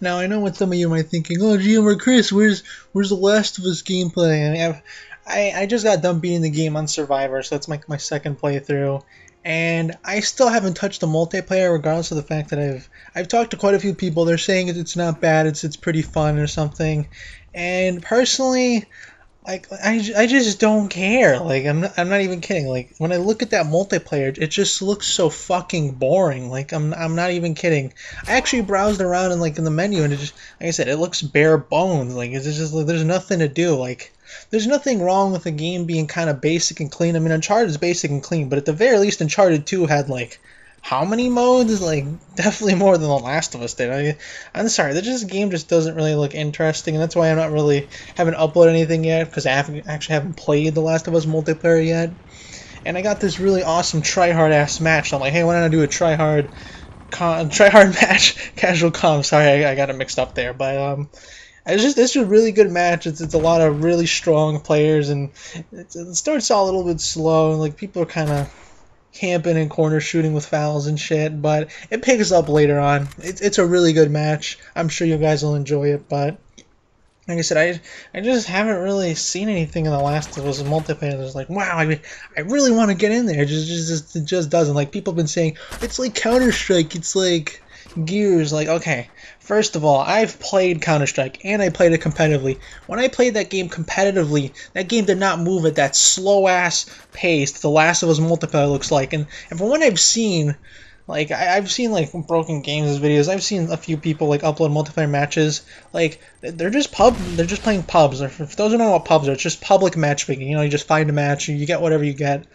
Now I know what some of you might thinking. Oh, GM or Chris, where's the Last of Us gameplay? I mean, I just got done beating the game on Survivor, so that's my second playthrough, and I still haven't touched the multiplayer, regardless of the fact that I've talked to quite a few people. They're saying it's not bad, it's pretty fun or something, and personally, like I just don't care. Like I'm not even kidding. Like when I look at that multiplayer, it just looks so fucking boring. Like I'm not even kidding. I actually browsed around and like in the menu and it just, like I said, it looks bare bones. Like it's just like, there's nothing to do. Like there's nothing wrong with the game being kind of basic and clean. I mean, Uncharted is basic and clean, but at the very least, Uncharted 2 had like how many modes? Like definitely more than The Last of Us did. I'm sorry, this game just doesn't really look interesting, and that's why I'm not really haven't uploaded anything yet, because actually haven't played The Last of Us multiplayer yet. And I got this really awesome tryhard ass match. So I'm like, hey, why don't I do a tryhard match, casual comp? Sorry, I got it mixed up there, but it's just a really good match. It's a lot of really strong players, and it starts out a little bit slow, and like people are kind of camping and corner shooting with fouls and shit, but it picks up later on. It's a really good match. I'm sure you guys will enjoy it, but like I said, I just haven't really seen anything in The Last of Us multiplayer that's like, wow, I really want to get in there. It just doesn't. Like, people have been saying, it's like Counter-Strike, it's like Gears. Like, okay, first of all, I've played Counter-Strike, and I played it competitively. When I played that game competitively, that game did not move at that slow-ass pace The Last of Us multiplayer looks like. And from what I've seen, like, I've seen, like, Broken Games videos. I've seen a few people, like, upload multiplayer matches. Like, they're just playing pubs. Or for those who don't know what pubs are, it's just public matchmaking. You know, you just find a match, and you get whatever you get.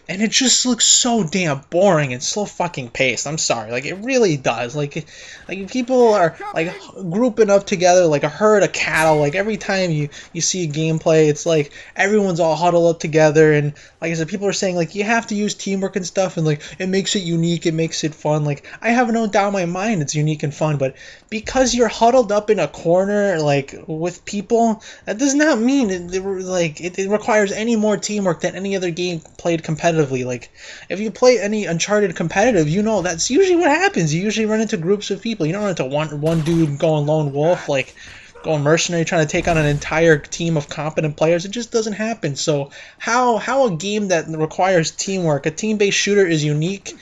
And it just looks so damn boring and slow fucking paced. I'm sorry. Like, it really does. Like people are, like, grouping up together like a herd of cattle. Like, every time you see a gameplay, it's like everyone's all huddled up together. And, like I said, people are saying, like, you have to use teamwork and stuff. And, like, it makes it unique. It makes it fun. Like, I have no doubt in my mind it's unique and fun. But because you're huddled up in a corner, like, with people, that does not mean it requires any more teamwork than any other game played competitively. Like, if you play any Uncharted competitive, you know that's usually what happens. You usually run into groups of people. You don't run into one dude going lone wolf, like going mercenary trying to take on an entire team of competent players. It just doesn't happen. So how a game that requires teamwork, a team-based shooter, is unique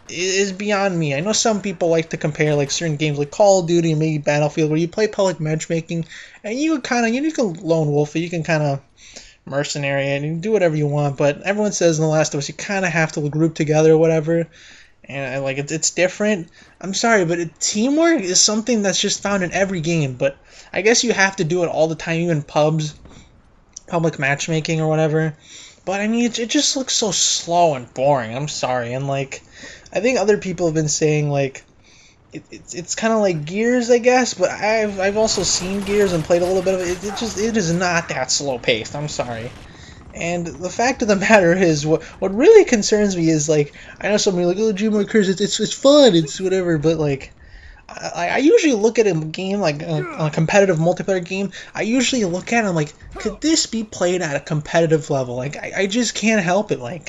is beyond me. I know some people like to compare like certain games like Call of Duty and maybe Battlefield, where you play public matchmaking and you can lone wolf it, you can kind of mercenary and you can do whatever you want. But everyone says in The Last of Us you kind of have to group together or whatever, and like it's different. I'm sorry, but teamwork is something that's just found in every game. But I guess you have to do it all the time, even pubs, public matchmaking or whatever. But I mean, it just looks so slow and boring. I'm sorry, and like I think other people have been saying like it's kind of like Gears, I guess. But I've also seen Gears and played a little bit of it. It is not that slow paced. I'm sorry. And the fact of the matter is, what really concerns me is, like, I know somebody like, oh, Gmo Curse, it's fun, it's whatever, but like, I usually look at a game like a competitive multiplayer game. I usually look at it, I'm like, could this be played at a competitive level? Like, I just can't help it. Like,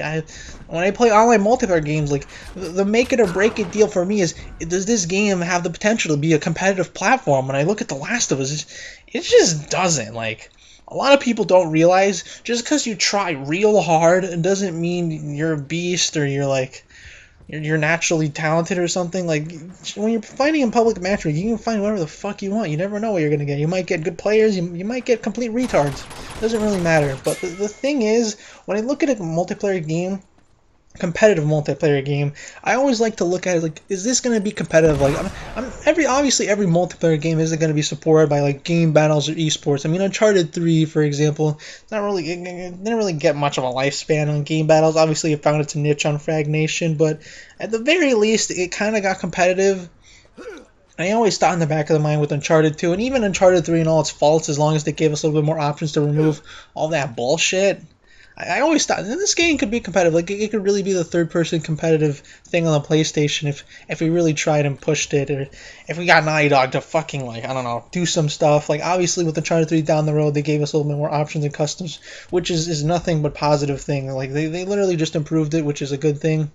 when I play online multiplayer games, like the make it or break it deal for me is, does this game have the potential to be a competitive platform? When I look at The Last of Us, it just doesn't. Like, a lot of people don't realize just because you try real hard, it doesn't mean you're a beast or you're naturally talented or something. Like, when you're fighting in public matchmaking, you can find whatever the fuck you want. You never know what you're going to get. You might get good players, you might get complete retards. It doesn't really matter. But the thing is, when I look at a multiplayer game, competitive multiplayer game, I always like to look at it like, is this going to be competitive? Like, obviously every multiplayer game isn't going to be supported by like game battles or esports. I mean, Uncharted 3, for example, it didn't really get much of a lifespan on game battles. Obviously it found its niche on Frag Nation, but at the very least it kind of got competitive. I always thought in the back of the mind with Uncharted 2 and even Uncharted 3 and all its faults, as long as they gave us a little bit more options to remove all that bullshit, I always thought this game could be competitive. Like, it could really be the third-person competitive thing on the PlayStation if we really tried and pushed it, or if we got Naughty Dog to fucking, like, I don't know, do some stuff. Like, obviously with Uncharted 3 down the road, they gave us a little bit more options and customs, which is nothing but positive thing. Like, they literally just improved it, which is a good thing.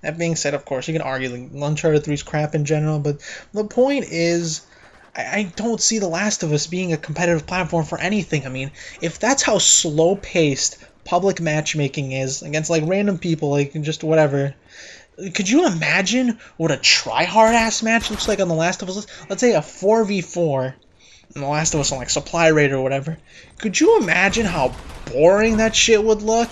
That being said, of course, you can argue like Uncharted 3's crap in general, but the point is, I don't see The Last of Us being a competitive platform for anything. I mean, if that's how slow-paced public matchmaking is against like random people, like just whatever, could you imagine what a try-hard ass match looks like on The Last of Us? Let's say a 4v4 in The Last of Us on like supply rate or whatever. Could you imagine how boring that shit would look?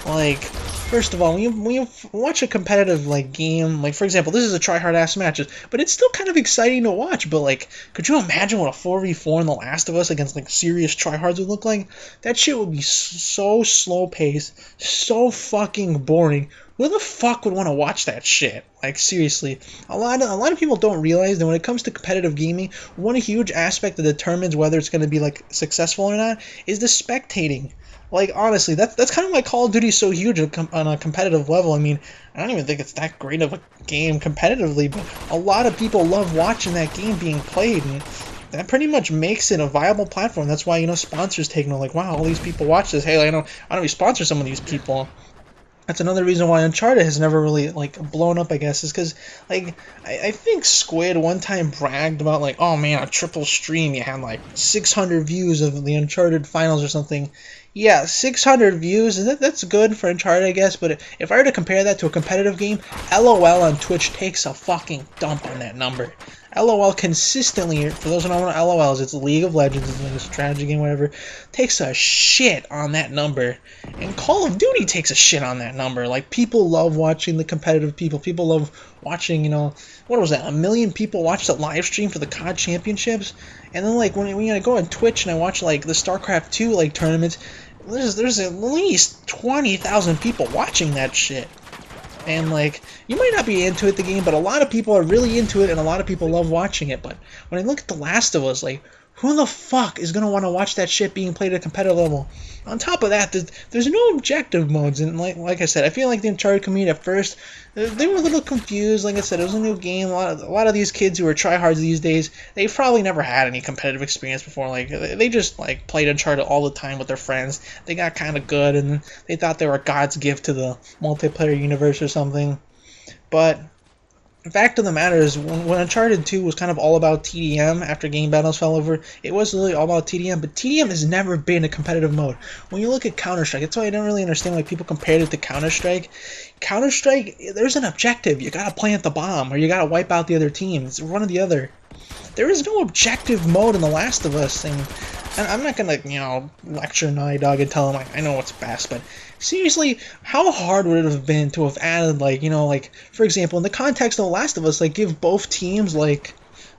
Like, first of all, when you watch a competitive like game, like for example, this is a try-hard ass matches, but it's still kind of exciting to watch. But like, could you imagine what a 4v4 in The Last of Us against like serious tryhards would look like? That shit would be so slow paced, so fucking boring. Who the fuck would want to watch that shit? Like seriously, a lot of people don't realize that when it comes to competitive gaming, one huge aspect that determines whether it's going to be like successful or not is the spectating. Like honestly, that's kind of why Call of Duty is so huge on a competitive level. I mean, I don't even think it's that great of a game competitively, but a lot of people love watching that game being played, and that pretty much makes it a viable platform. That's why, you know, sponsors take note, like, wow, all these people watch this. Hey, like, why don't we sponsor some of these people? That's another reason why Uncharted has never really like blown up, I guess, is because like I think Squid one time bragged about like, oh man, a triple stream, you had like 600 views of the Uncharted finals or something. Yeah, 600 views, and that's good for Uncharted, I guess, but if I were to compare that to a competitive game, LOL on Twitch takes a fucking dump on that number. LOL consistently, for those who don't know what LOL is, it's League of Legends, it's like a strategy game, whatever, takes a shit on that number. And Call of Duty takes a shit on that number. Like, people love watching the competitive people. People love watching, you know, what was that, 1 million people watched the live stream for the COD Championships? And then, like, when I go on Twitch and I watch, like, the StarCraft 2, like, tournaments, there's at least 20,000 people watching that shit. And like, you might not be into it, the game, but a lot of people are really into it, and a lot of people love watching it. But when I look at The Last of Us, like, who the fuck is gonna want to watch that shit being played at a competitive level? On top of that, there's no objective modes, and like I said, I feel like the Uncharted community at first, they were a little confused. Like I said, it was a new game. A lot of these kids who are tryhards these days, they've probably never had any competitive experience before. Like, they just like played Uncharted all the time with their friends. They got kind of good, and they thought they were God's gift to the multiplayer universe or something. But the fact of the matter is, when Uncharted 2 was kind of all about TDM after Game Battles fell over, it was really all about TDM, but TDM has never been a competitive mode. When you look at Counter-Strike, that's why I don't really understand why people compared it to Counter-Strike. Counter-Strike, there's an objective. You gotta plant the bomb, or you gotta wipe out the other team. It's one or the other. There is no objective mode in The Last of Us, and I'm not gonna, you know, lecture Naughty Dog and tell them, like, I know what's best, but seriously, how hard would it have been to have added, like, you know, like, for example, in the context of The Last of Us, like, give both teams, like,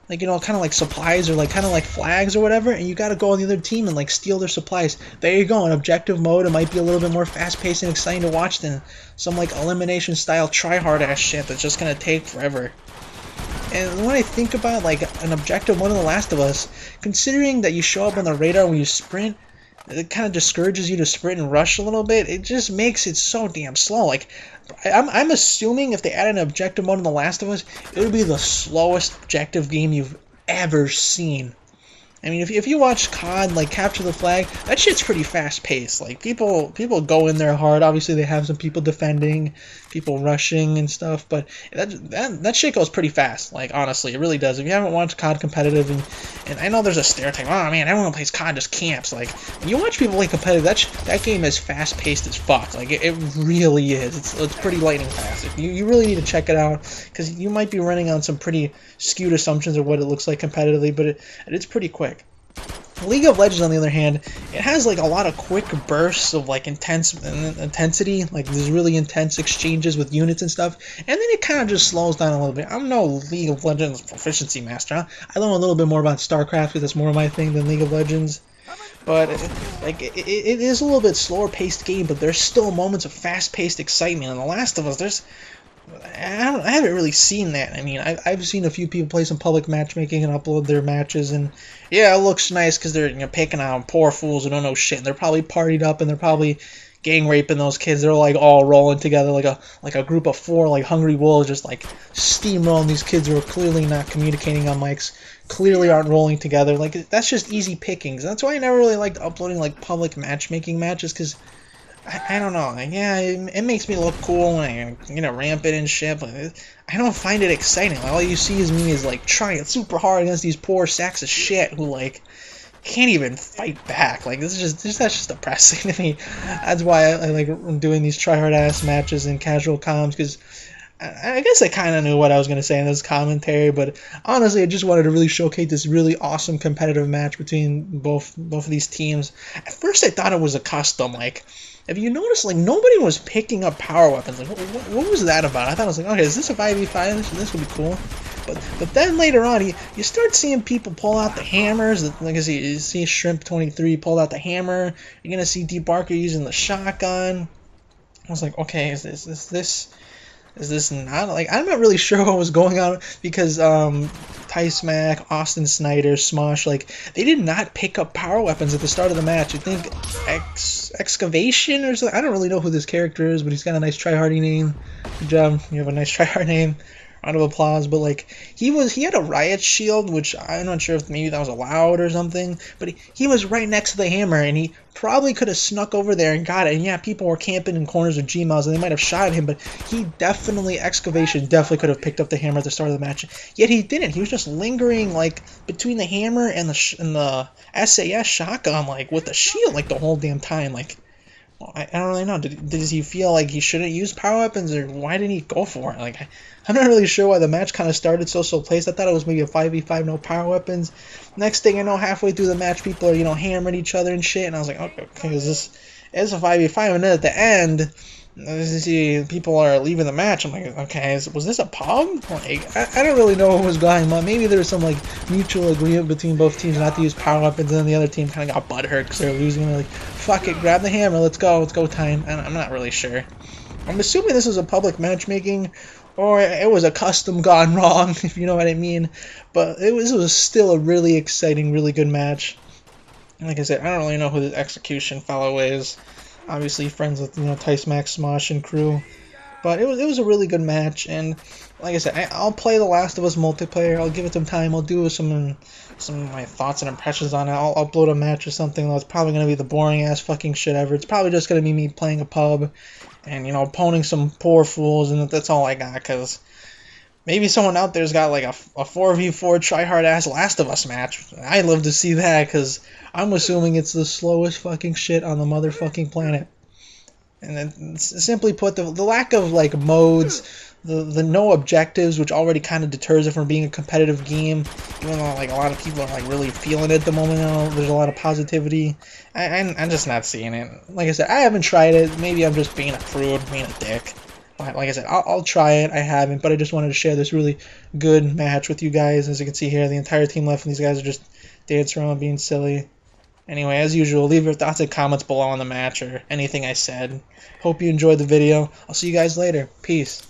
you know, kind of like supplies or, like, kind of like flags or whatever, and you gotta go on the other team and, like, steal their supplies. There you go, in objective mode, it might be a little bit more fast-paced and exciting to watch than some, like, elimination-style try-hard-ass shit that's just gonna take forever. And when I think about, like, an objective mode in The Last of Us, considering that you show up on the radar when you sprint, it kind of discourages you to sprint and rush a little bit. It just makes it so damn slow. Like, I'm assuming if they added an objective mode in The Last of Us, it would be the slowest objective game you've ever seen. I mean, if you watch COD, like, Capture the Flag, that shit's pretty fast-paced. Like, people go in there hard. Obviously, they have some people defending, people rushing and stuff, but that shit goes pretty fast. Like, honestly, it really does. If you haven't watched COD competitive, and I know there's a stereotype, oh man, everyone who plays COD just camps. Like, when you watch people play competitive, that game is fast-paced as fuck. Like, it really is. It's pretty lightning fast. You really need to check it out, because you might be running on some pretty skewed assumptions of what it looks like competitively, but it's pretty quick. League of Legends, on the other hand, it has like a lot of quick bursts of like intensity, like these really intense exchanges with units and stuff, and then it kind of just slows down a little bit. I'm no League of Legends proficiency master. I know a little bit more about StarCraft because that's more my thing than League of Legends. But it is a little bit slower paced game, but there's still moments of fast paced excitement. In The Last of Us, I haven't really seen that. I mean, I've seen a few people play some public matchmaking and upload their matches, and yeah, it looks nice because they're, you know, picking on poor fools who don't know shit. And they're probably partied up and they're probably gang raping those kids. They're like all rolling together like a group of 4 like hungry wolves, just like steamrolling these kids who are clearly not communicating on mics, clearly aren't rolling together. Like, that's just easy pickings. That's why I never really liked uploading like public matchmaking matches, because I don't know. Like, yeah, it makes me look cool when I ramp it and shit, but I don't find it exciting. Like, all you see is me is like trying super hard against these poor sacks of shit who like can't even fight back. Like, this is that's just depressing to me. That's why I like doing these try hard ass matches in casual comms, because I guess I kind of knew what I was going to say in this commentary, but honestly, I just wanted to really showcase this really awesome competitive match between both of these teams. At first, I thought it was a custom. Like, if you notice, like, nobody was picking up power weapons. Like, what was that about? I thought I was like, okay, is this a 5v5? This would be cool. But then later on, you start seeing people pull out the hammers. Like, you see Shrimp 23 pull out the hammer. You're gonna see D Barker using the shotgun. I was like, okay, is this not, like, I'm not really sure what was going on, because Ty Smack, Austin Snyder, Smosh, like, they did not pick up power weapons at the start of the match. I think Excavation or something. I don't really know who this character is, but he's got a nice tryhardy name. Good job, you have a nice tryhard name. Round of applause. But like, he had a riot shield, which I'm not sure if maybe that was allowed or something, but he was right next to the hammer, and he probably could have snuck over there and got it. And yeah, people were camping in corners of Gmails and they might have shot him, but he definitely, Excavation definitely could have picked up the hammer at the start of the match. Yet he didn't. He was just lingering like between the hammer and the SAS shotgun, like with the shield, like the whole damn time. Like, I don't really know. Does he feel like he shouldn't use power weapons, or why didn't he go for it? Like, I'm not really sure why the match kind of started so placed. I thought it was maybe a 5v5, no power weapons. Next thing you know, halfway through the match, people are, hammering each other and shit, and I was like, okay, is a 5v5? And then at the end, you see people are leaving the match. I'm like, okay, was this a pub? Like, I don't really know what was going on. Maybe there was some like mutual agreement between both teams not to use power weapons, and then the other team kind of got butthurt because they were losing. They're like, fuck it, grab the hammer, let's go time. And I'm not really sure. I'm assuming this was a public matchmaking, or it was a custom gone wrong, if you know what I mean. But it was still a really exciting, really good match. Like I said, I don't really know who the execution fellow is. Obviously friends with Tice Max, Smosh, and crew. But it was a really good match, and like I said, I'll play The Last of Us multiplayer. I'll give it some time. I'll do some of my thoughts and impressions on it. I'll upload a match or something. That's probably gonna be the boring ass fucking shit ever. It's probably just gonna be me playing a pub and poning some poor fools, and that's all I got. Cause maybe someone out there's got like a 4v4 tryhard ass Last of Us match. I'd love to see that, because I'm assuming it's the slowest fucking shit on the motherfucking planet. And then, simply put, the lack of like modes, the no objectives, which already kind of deters it from being a competitive game, even though like a lot of people are like really feeling it at the moment. There's a lot of positivity. I'm just not seeing it. Like I said, I haven't tried it. Maybe I'm just being a prude, being a dick. Like I said, I'll try it. I haven't, but I just wanted to share this really good match with you guys. As you can see here, the entire team left, and these guys are just dancing around being silly. Anyway, as usual, leave your thoughts and comments below on the match or anything I said. Hope you enjoyed the video. I'll see you guys later. Peace.